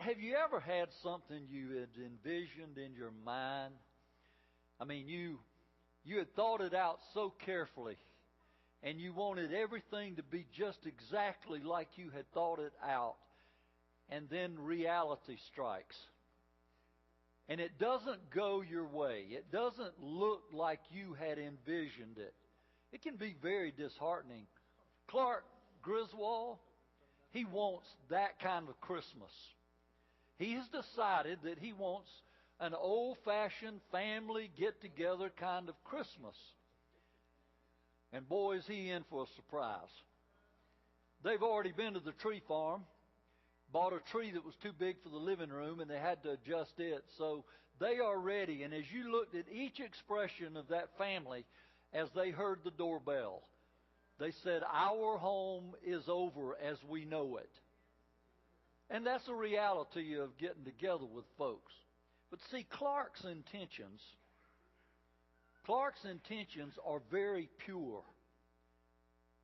Have you ever had something you had envisioned in your mind? I mean, you had thought it out so carefully, and you wanted everything to be just exactly like you had thought it out, and then reality strikes. And it doesn't go your way. It doesn't look like you had envisioned it. It can be very disheartening. Clark Griswold, he wants that kind of Christmas. He has decided that he wants an old-fashioned family get-together kind of Christmas. And boy, is he in for a surprise. They've already been to the tree farm, bought a tree that was too big for the living room, and they had to adjust it. So they are ready. And as you looked at each expression of that family as they heard the doorbell, they said, "Our home is over as we know it." And that's the reality of getting together with folks. But see, Clark's intentions are very pure.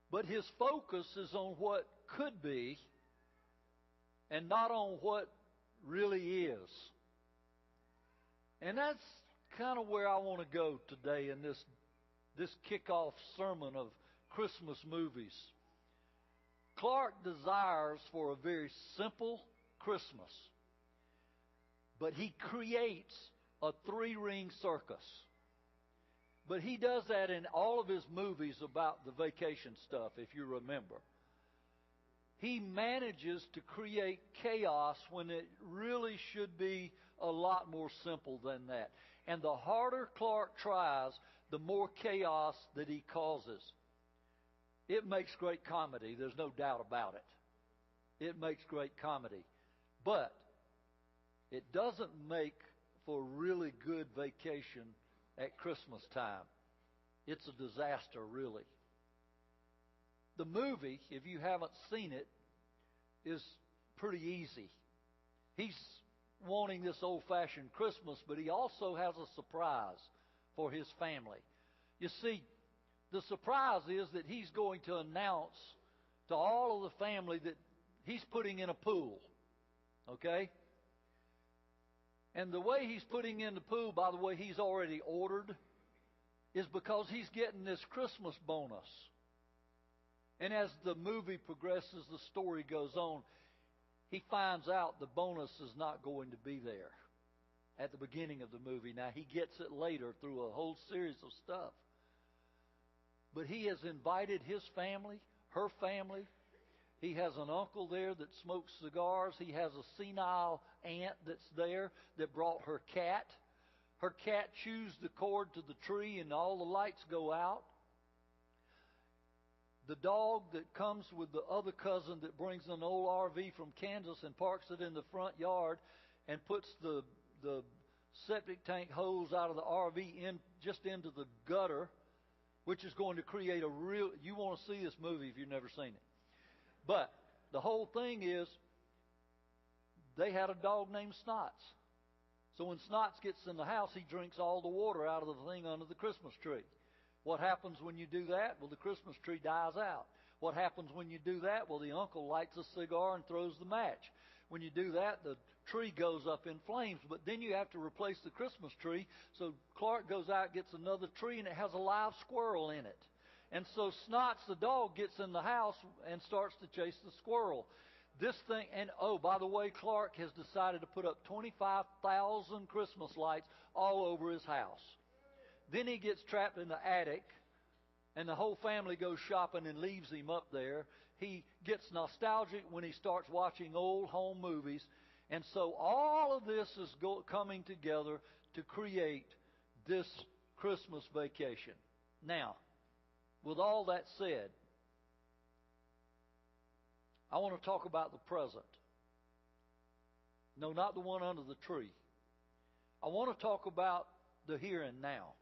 But his focus is on what could be and not on what really is. And that's kind of where I want to go today in this kickoff sermon of Christmas movies. Clark desires for a very simple Christmas, but he creates a three-ring circus. But he does that in all of his movies about the vacation stuff, if you remember. He manages to create chaos when it really should be a lot more simple than that. And the harder Clark tries, the more chaos that he causes. It makes great comedy. There's no doubt about it. It makes great comedy. But it doesn't make for a really good vacation at Christmas time. It's a disaster, really. The movie, if you haven't seen it, is pretty easy. He's wanting this old-fashioned Christmas, but he also has a surprise for his family. You see, the surprise is that he's going to announce to all of the family that he's putting in a pool. Okay? And the way he's putting in the pool, by the way, he's already ordered, is because he's getting this Christmas bonus. And as the movie progresses, the story goes on, he finds out the bonus is not going to be there at the beginning of the movie. Now, he gets it later through a whole series of stuff. But he has invited his family, her family. He has an uncle there that smokes cigars. He has a senile aunt that's there that brought her cat. Her cat chews the cord to the tree and all the lights go out. The dog that comes with the other cousin that brings an old RV from Kansas and parks it in the front yard and puts the septic tank hose out of the RV in just into the gutter, which is going to create a real... You want to see this movie if you've never seen it. But the whole thing is, they had a dog named Snots. So when Snots gets in the house, he drinks all the water out of the thing under the Christmas tree. What happens when you do that? Well, the Christmas tree dies out. What happens when you do that? Well, the uncle lights a cigar and throws the match. When you do that, the tree goes up in flames. But then you have to replace the Christmas tree. So Clark goes out, gets another tree, and it has a live squirrel in it. And so Snots, the dog, gets in the house and starts to chase the squirrel. This thing, and oh, by the way, Clark has decided to put up 25,000 Christmas lights all over his house. Then he gets trapped in the attic, and the whole family goes shopping and leaves him up there. He gets nostalgic when he starts watching old home movies. And so all of this is coming together to create this Christmas vacation. Now, with all that said, I want to talk about the present. No, not the one under the tree. I want to talk about the here and now.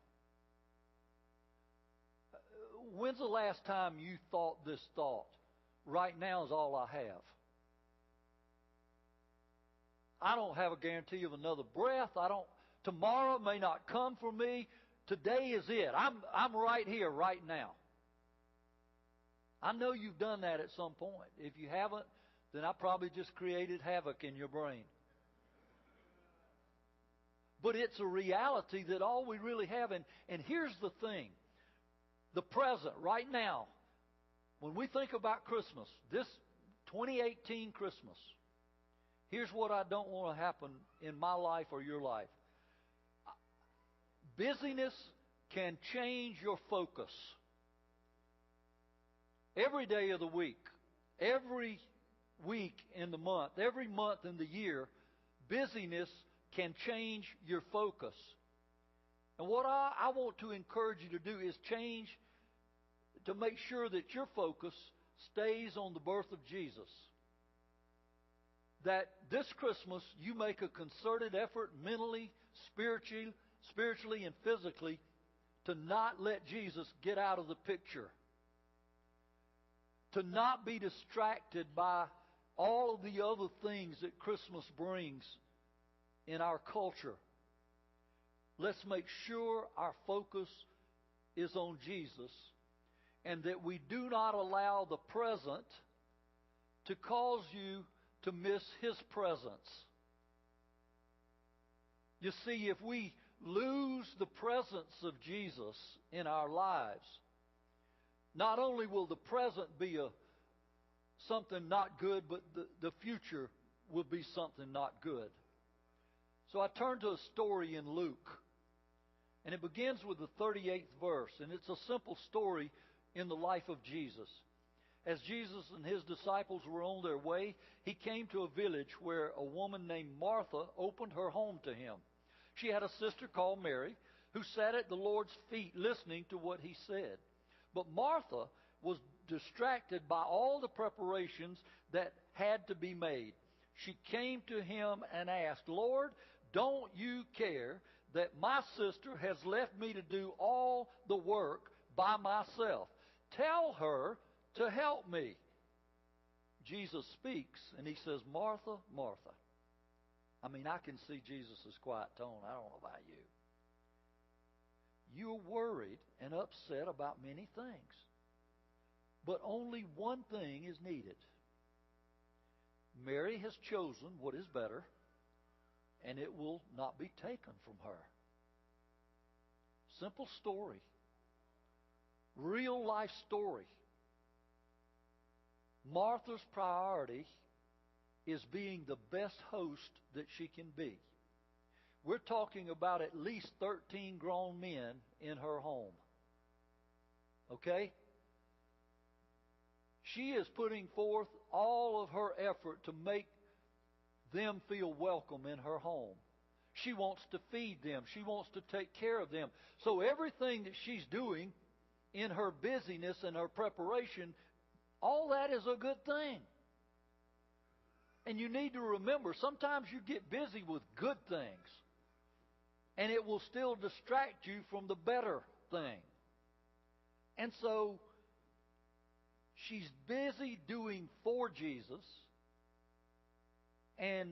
When's the last time you thought this thought? Right now is all I have. I don't have a guarantee of another breath. Tomorrow may not come for me. Today is it. I'm right here, right now. I know you've done that at some point. If you haven't, then I probably just created havoc in your brain. But it's a reality that all we really have. And here's the thing. The present, right now, when we think about Christmas, this 2018 Christmas, here's what I don't want to happen in my life or your life. Busyness can change your focus. Every day of the week, every week in the month, every month in the year, busyness can change your focus. And what I want to encourage you to do is change to make sure that your focus stays on the birth of Jesus. That this Christmas you make a concerted effort mentally, spiritually and physically to not let Jesus get out of the picture. To not be distracted by all of the other things that Christmas brings in our culture. Let's make sure our focus is on Jesus and that we do not allow the present to cause you to miss His presence. You see, if we lose the presence of Jesus in our lives, not only will the present be something not good, but the future will be something not good. So I turn to a story in Luke, and it begins with the 38th verse, and it's a simple story in the life of Jesus. As Jesus and His disciples were on their way, He came to a village where a woman named Martha opened her home to Him. She had a sister called Mary who sat at the Lord's feet listening to what He said. But Martha was distracted by all the preparations that had to be made. She came to Him and asked, "Lord, don't you care that my sister has left me to do all the work by myself? Tell her to help me." Jesus speaks and He says, "Martha, Martha." I mean, I can see Jesus' quiet tone. I don't know about you. You're worried and upset about many things, but only one thing is needed. Mary has chosen what is better, and it will not be taken from her. Simple story. Real life story. Martha's priority is being the best host that she can be. We're talking about at least 13 grown men in her home. Okay? She is putting forth all of her effort to make them feel welcome in her home. She wants to feed them. She wants to take care of them. So everything that she's doing in her busyness and her preparation, all that is a good thing. And you need to remember, sometimes you get busy with good things, and it will still distract you from the better thing. And so she's busy doing for Jesus, and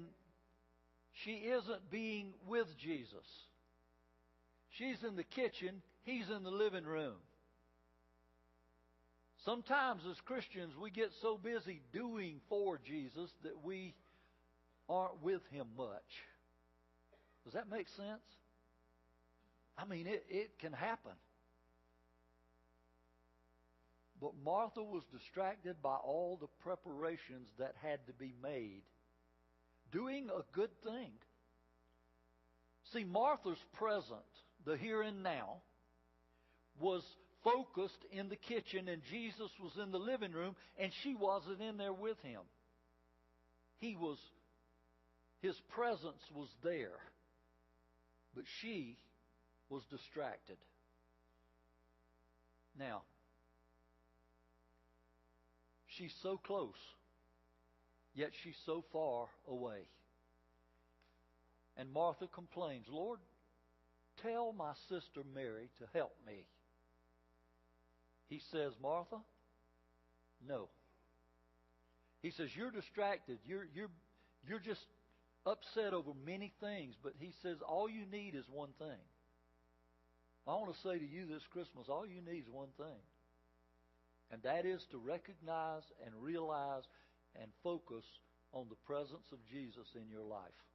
she isn't being with Jesus. She's in the kitchen, He's in the living room. Sometimes as Christians we get so busy doing for Jesus that we aren't with Him much. Does that make sense? I mean, it can happen. But Martha was distracted by all the preparations that had to be made, doing a good thing. See, Martha's present, the here and now, was focused in the kitchen, and Jesus was in the living room, and she wasn't in there with Him. His presence was there, but she was distracted. Now, she's so close, yet she's so far away. And Martha complains, "Lord, tell my sister Mary to help me." He says, "Martha, no." He says, "You're distracted. You're just upset over many things." But He says, all you need is one thing. I want to say to you this Christmas, all you need is one thing. And that is to recognize and realize and focus on the presence of Jesus in your life.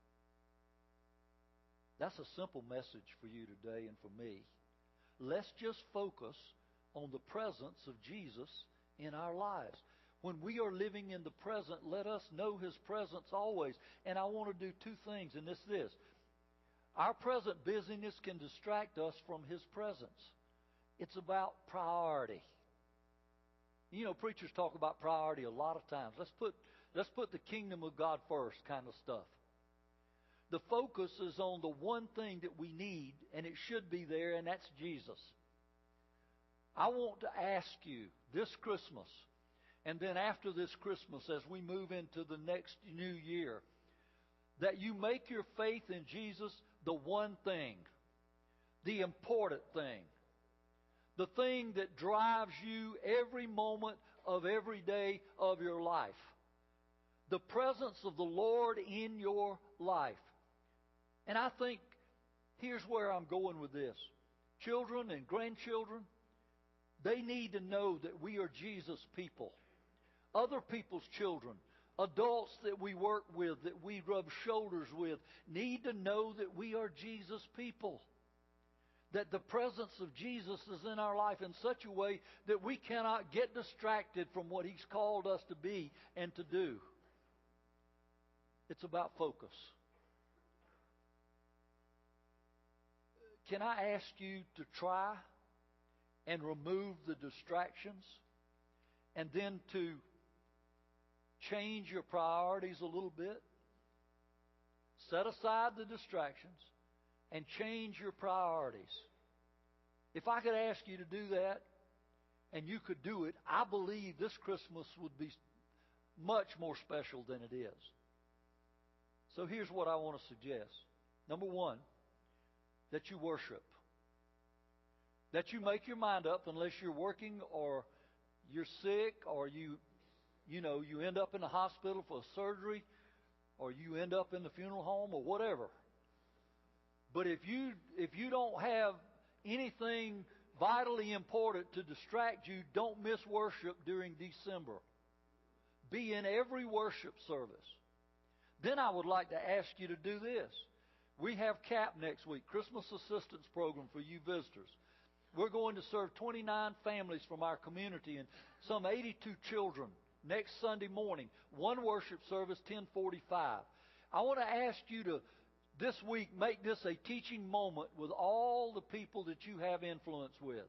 That's a simple message for you today and for me. Let's just focus on the presence of Jesus in our lives. When we are living in the present, let us know His presence always. And I want to do two things, and it's this. Our present busyness can distract us from His presence. It's about priority. You know, preachers talk about priority a lot of times. Let's put the kingdom of God first kind of stuff. The focus is on the one thing that we need, and it should be there, and that's Jesus. I want to ask you this Christmas, and then after this Christmas, as we move into the next new year, that you make your faith in Jesus the one thing, the important thing, the thing that drives you every moment of every day of your life. The presence of the Lord in your life. And I think here's where I'm going with this. Children and grandchildren, they need to know that we are Jesus people. Other people's children, adults that we work with, that we rub shoulders with, need to know that we are Jesus people. That the presence of Jesus is in our life in such a way that we cannot get distracted from what He's called us to be and to do. It's about focus. Can I ask you to try and remove the distractions and then to change your priorities a little bit? Set aside the distractions and change your priorities. If I could ask you to do that and you could do it, I believe this Christmas would be much more special than it is. So here's what I want to suggest. Number one, that you worship. That you make your mind up, unless you're working or you're sick or you end up in the hospital for surgery or you end up in the funeral home or whatever. But if you don't have anything vitally important to distract you, don't miss worship during December. Be in every worship service. Then I would like to ask you to do this. We have CAP next week, Christmas Assistance Program for you visitors. We're going to serve 29 families from our community and some 82 children next Sunday morning. One worship service, 10:45. I want to ask you to, this week, make this a teaching moment with all the people that you have influence with.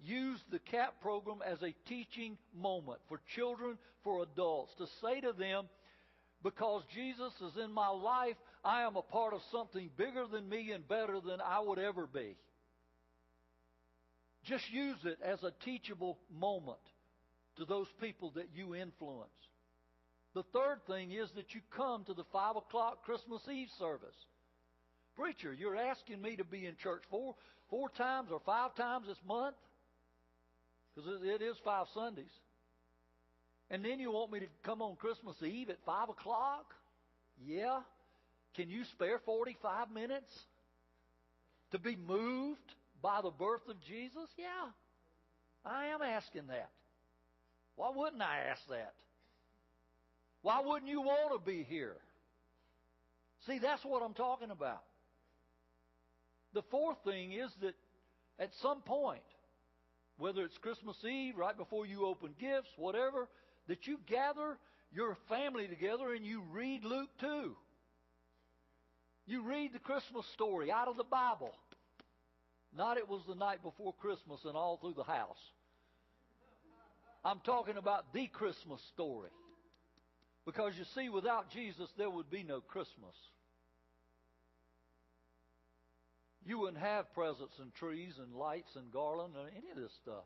Use the CAP program as a teaching moment for children, for adults, to say to them, because Jesus is in my life, I am a part of something bigger than me and better than I would ever be. Just use it as a teachable moment to those people that you influence. The third thing is that you come to the 5 o'clock Christmas Eve service. Preacher, you're asking me to be in church four times or 5 times this month? Because it is 5 Sundays. And then you want me to come on Christmas Eve at 5 o'clock? Yeah. Can you spare 45 minutes to be moved by the birth of Jesus? Yeah. I am asking that. Why wouldn't I ask that? Why wouldn't you want to be here? See, that's what I'm talking about. The fourth thing is that at some point, whether it's Christmas Eve, right before you open gifts, whatever, that you gather your family together and you read Luke 2. You read the Christmas story out of the Bible. Not it was the night before Christmas and all through the house. I'm talking about the Christmas story. Because you see, without Jesus, there would be no Christmas. You wouldn't have presents and trees and lights and garland or any of this stuff.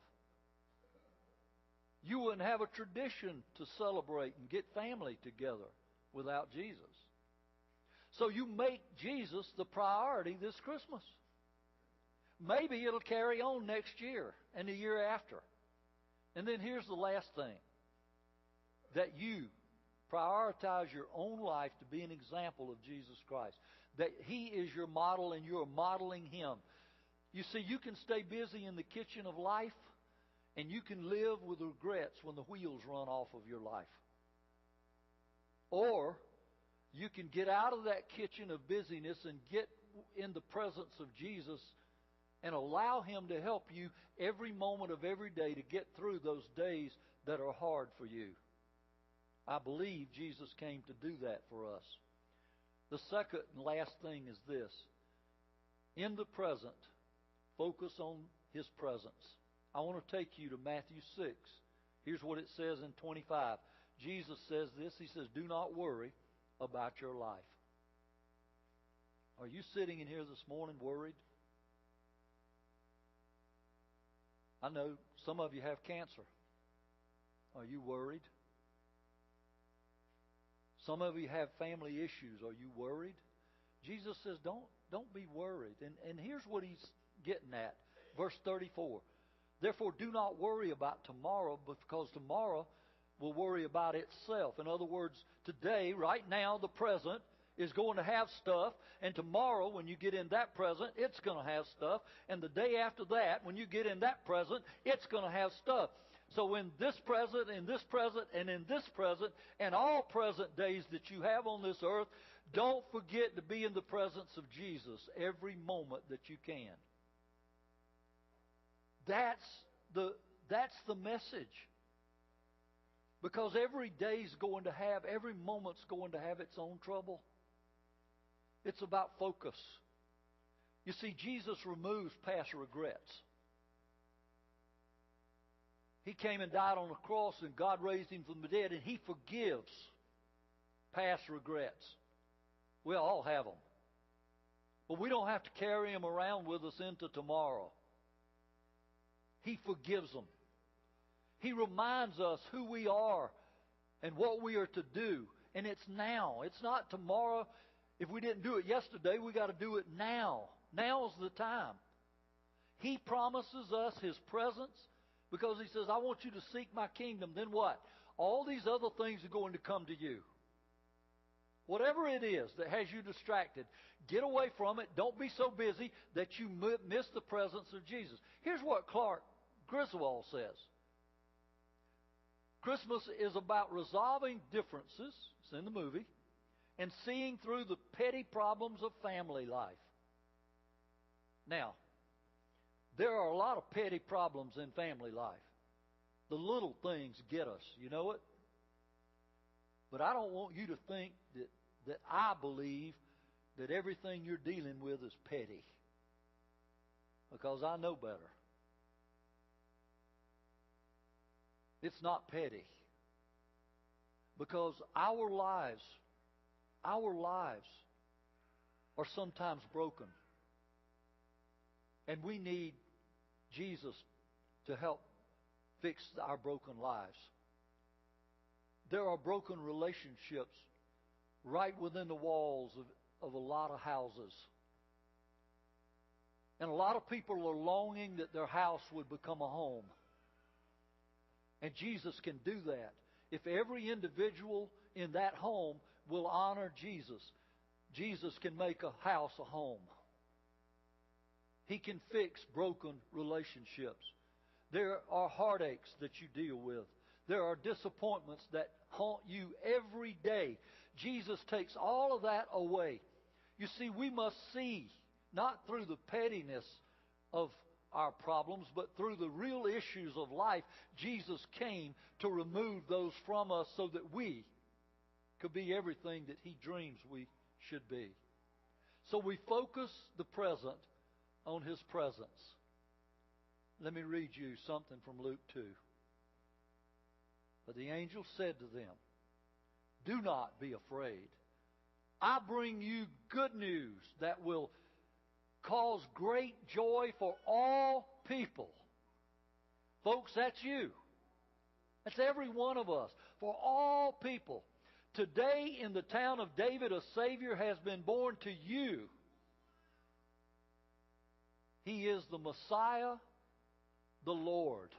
You wouldn't have a tradition to celebrate and get family together without Jesus. So you make Jesus the priority this Christmas. Maybe it'll carry on next year and the year after. And then here's the last thing. That you prioritize your own life to be an example of Jesus Christ. That He is your model and you're modeling Him. You see, you can stay busy in the kitchen of life and you can live with regrets when the wheels run off of your life. Or you can get out of that kitchen of busyness and get in the presence of Jesus and allow Him to help you every moment of every day to get through those days that are hard for you. I believe Jesus came to do that for us. The second and last thing is this. In the present, focus on His presence. I want to take you to Matthew 6. Here's what it says in 25. Jesus says this. He says, do not worry about your life. Are you sitting in here this morning worried? I know some of you have cancer. Are you worried? Some of you have family issues. Are you worried? Jesus says, don't be worried. And here's what He's getting at. Verse 34. Therefore, do not worry about tomorrow, because tomorrow will worry about itself. In other words, today, right now, the present is going to have stuff. And tomorrow, when you get in that present, it's going to have stuff. And the day after that, when you get in that present, it's going to have stuff. So in this present, in this present, and in this present, and all present days that you have on this earth, don't forget to be in the presence of Jesus every moment that you can. That's the message. Because every day's going to have, every moment's going to have its own trouble. It's about focus. You see, Jesus removes past regrets. He came and died on the cross, and God raised Him from the dead, and He forgives past regrets. We all have them. But we don't have to carry them around with us into tomorrow. He forgives them. He reminds us who we are and what we are to do. And it's now. It's not tomorrow. If we didn't do it yesterday, we got to do it now. Now's the time. He promises us His presence because He says, I want you to seek my kingdom. Then what? All these other things are going to come to you. Whatever it is that has you distracted, get away from it. Don't be so busy that you miss the presence of Jesus. Here's what Clark Griswold says. Christmas is about resolving differences, it's in the movie, and seeing through the petty problems of family life. Now, there are a lot of petty problems in family life. The little things get us, you know it? But I don't want you to think that I believe that everything you're dealing with is petty. Because I know better. It's not petty. Because our lives are sometimes broken. And we need Jesus to help fix our broken lives. There are broken relationships right within the walls of a lot of houses. And a lot of people are longing that their house would become a home. And Jesus can do that. If every individual in that home will honor Jesus, Jesus can make a house a home. He can fix broken relationships. There are heartaches that you deal with. There are disappointments that haunt you every day. Jesus takes all of that away. You see, we must see, not through the pettiness of our problems, but through the real issues of life. Jesus came to remove those from us so that we could be everything that He dreams we should be. So we focus the present on His presence. Let me read you something from Luke 2. But the angel said to them, do not be afraid. I bring you good news that will cause great joy for all people. Folks, that's you. That's every one of us. For all people. Today in the town of David, a Savior has been born to you. He is the Messiah, the Lord.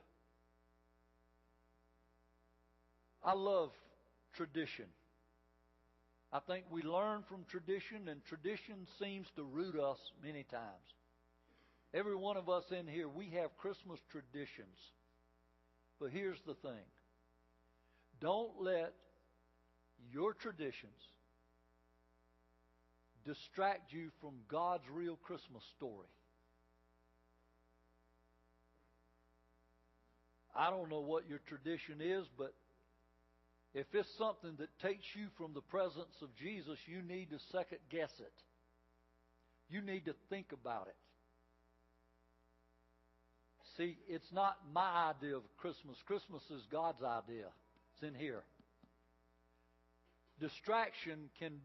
I love tradition. I think we learn from tradition, and tradition seems to root us many times. Every one of us in here, we have Christmas traditions. But here's the thing. Don't let your traditions distract you from God's real Christmas story. I don't know what your tradition is, but if it's something that takes you from the presence of Jesus, you need to second guess it. You need to think about it. See, it's not my idea of Christmas. Christmas is God's idea. It's in here. Distraction can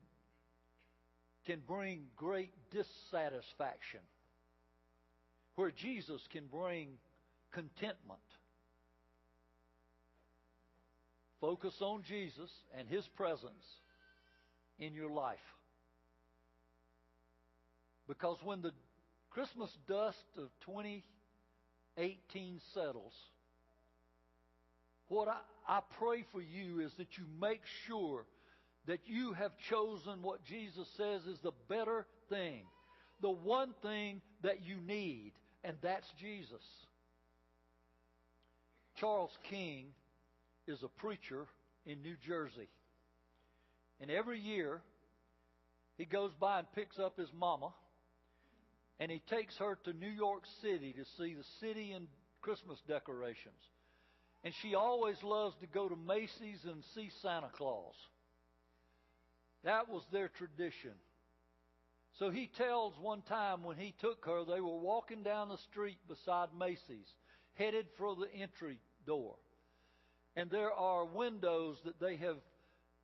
bring great dissatisfaction, where Jesus can bring contentment. Focus on Jesus and His presence in your life. Because when the Christmas dust of 2018 settles, what I pray for you is that you make sure that you have chosen what Jesus says is the better thing, the one thing that you need, and that's Jesus. Charles King is a preacher in New Jersey. And every year, he goes by and picks up his mama, and he takes her to New York City to see the city and Christmas decorations. And she always loves to go to Macy's and see Santa Claus. That was their tradition. So he tells one time when he took her, they were walking down the street beside Macy's, headed for the entry door. And there are windows that they have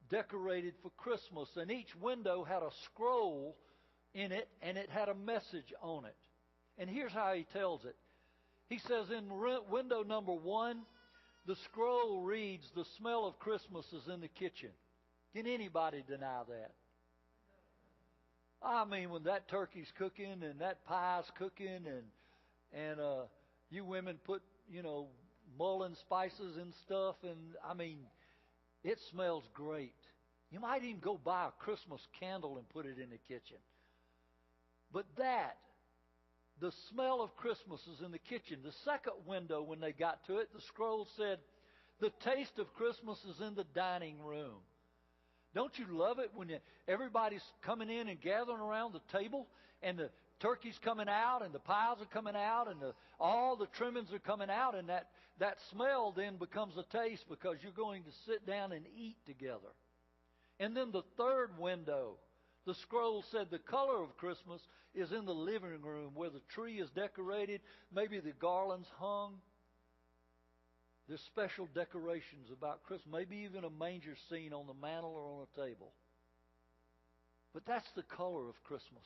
decorated for Christmas. And each window had a scroll in it, and it had a message on it. And here's how he tells it. He says in window number 1, the scroll reads, "The smell of Christmas is in the kitchen." Can anybody deny that? I mean, when that turkey's cooking and that pie's cooking and you women put, mullein spices and stuff, and I mean, it smells great. You might even go buy a Christmas candle and put it in the kitchen. But the smell of Christmas is in the kitchen. The second window, when they got to it, the scroll said, "The taste of Christmas is in the dining room." Don't you love it when everybody's coming in and gathering around the table, and the turkey's coming out, and the pies are coming out, and all the trimmings are coming out, and that smell then becomes a taste because you're going to sit down and eat together. And then the third window, the scroll said the color of Christmas is in the living room where the tree is decorated, maybe the garland's hung. There's special decorations about Christmas, maybe even a manger scene on the mantle or on a table. But that's the color of Christmas.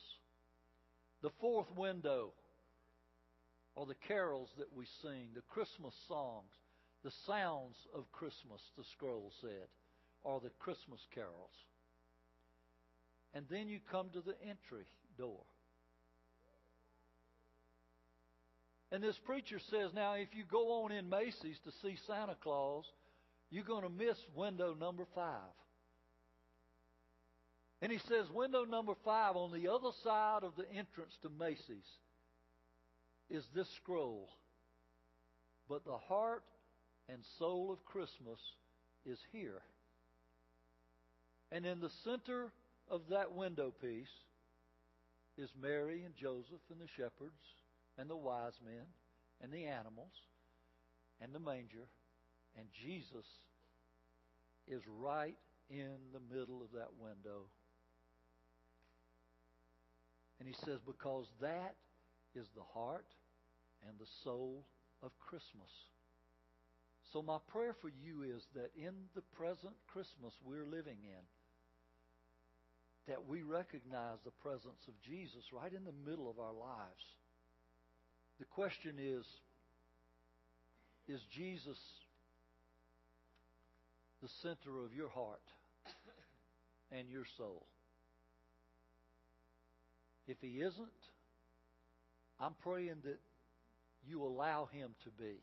The fourth window are the carols that we sing, the Christmas songs, the sounds of Christmas, the scroll said, are the Christmas carols. And then you come to the entry door. And this preacher says, now, if you go on in Macy's to see Santa Claus, you're going to miss window number 5. And he says, window number 5, on the other side of the entrance to Macy's, is this scroll. But the heart and soul of Christmas is here. And in the center of that window piece is Mary and Joseph and the shepherds and the wise men, and the animals, and the manger, and Jesus is right in the middle of that window. And he says, because that is the heart and the soul of Christmas. So my prayer for you is that in the present Christmas we're living in, that we recognize the presence of Jesus right in the middle of our lives. The question is Jesus the center of your heart and your soul? If He isn't, I'm praying that you allow Him to be.